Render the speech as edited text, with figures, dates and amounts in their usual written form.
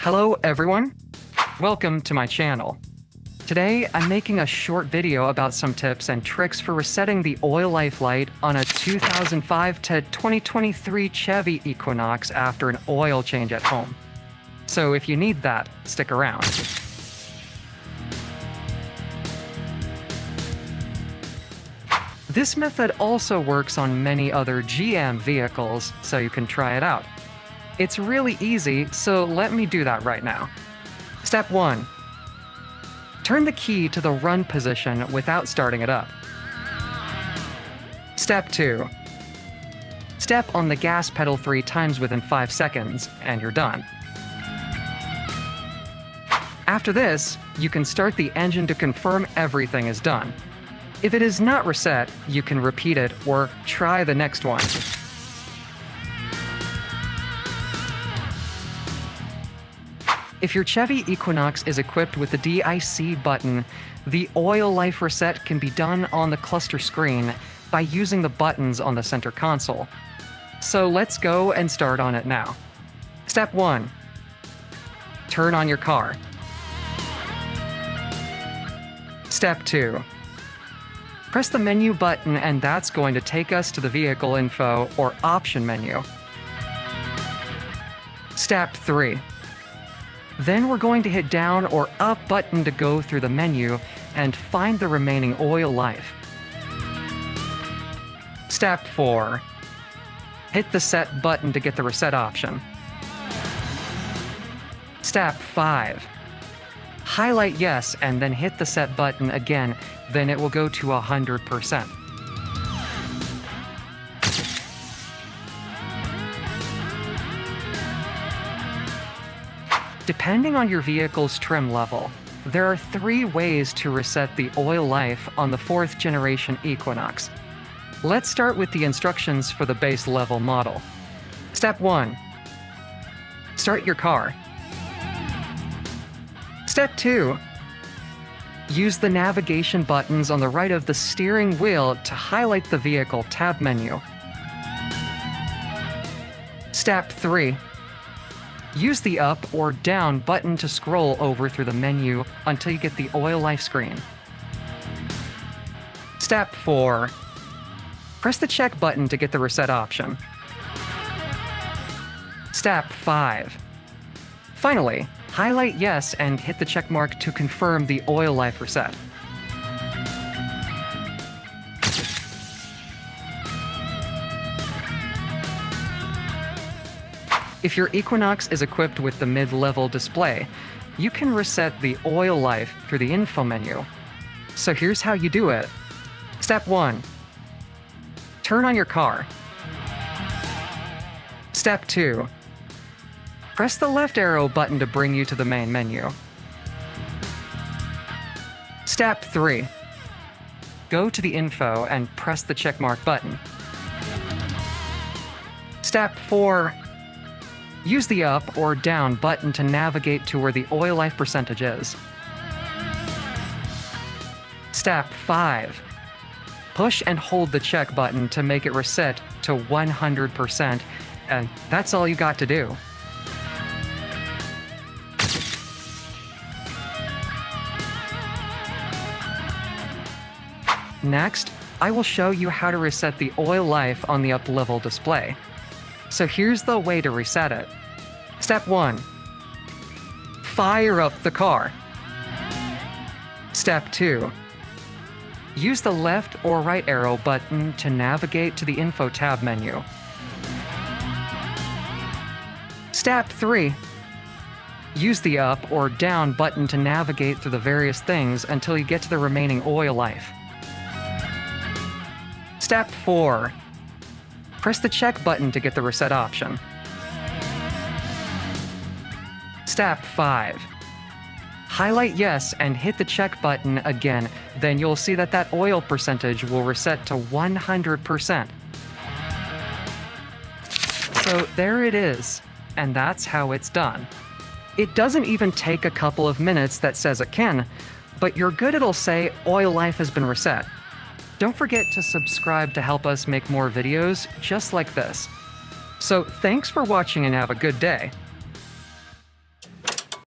Hello everyone, welcome to my channel. Today I'm making a short video about some tips and tricks for resetting the oil life light on a 2005 to 2023 Chevy Equinox after an oil change at home. So if you need that, stick around. This method also works on many other GM vehicles, so you can try it out. It's really easy, so let me do that right now. Step 1. Turn the key to the run position without starting it up. Step 2. Step on the gas pedal 3 times within 5 seconds, and you're done. After this, you can start the engine to confirm everything is done. If it is not reset, you can repeat it or try the next one. If your Chevy Equinox is equipped with the DIC button, the oil life reset can be done on the cluster screen by using the buttons on the center console. So let's go and start on it now. Step 1. Turn on your car. Step 2. Press the menu button and that's going to take us to the vehicle info or option menu. Step 3. Then we're going to hit down or up button to go through the menu and find the remaining oil life. Step 4. Hit the set button to get the reset option. Step 5. Highlight yes and then hit the set button again, then it will go to 100%. Depending on your vehicle's trim level, there are 3 ways to reset the oil life on the 4th generation Equinox. Let's start with the instructions for the base level model. Step 1. Start your car. Step 2. Use the navigation buttons on the right of the steering wheel to highlight the vehicle tab menu. Step 3. Use the up or down button to scroll over through the menu until you get the oil life screen. Step 4. Press the check button to get the reset option. Step 5. Finally, highlight yes and hit the check mark to confirm the oil life reset. If your Equinox is equipped with the mid-level display, you can reset the oil life through the info menu. So here's how you do it. Step 1. Turn on your car. Step 2. Press the left arrow button to bring you to the main menu. Step 3. Go to the info and press the checkmark button. Step 4. Use the up or down button to navigate to where the oil life percentage is. Step 5. Push and hold the check button to make it reset to 100%, and that's all you got to do. Next, I will show you how to reset the oil life on the up-level display. So here's the way to reset it. Step 1. Fire up the car. Step 2. Use the left or right arrow button to navigate to the info tab menu. Step 3. Use the up or down button to navigate through the various things until you get to the remaining oil life. Step 4. Press the check button to get the reset option. Step 5. Highlight yes and hit the check button again, then you'll see that oil percentage will reset to 100%. So there it is, and that's how it's done. It doesn't even take a couple of minutes that says it can, but you're good it'll say oil life has been reset. Don't forget to subscribe to help us make more videos just like this. So thanks for watching and have a good day.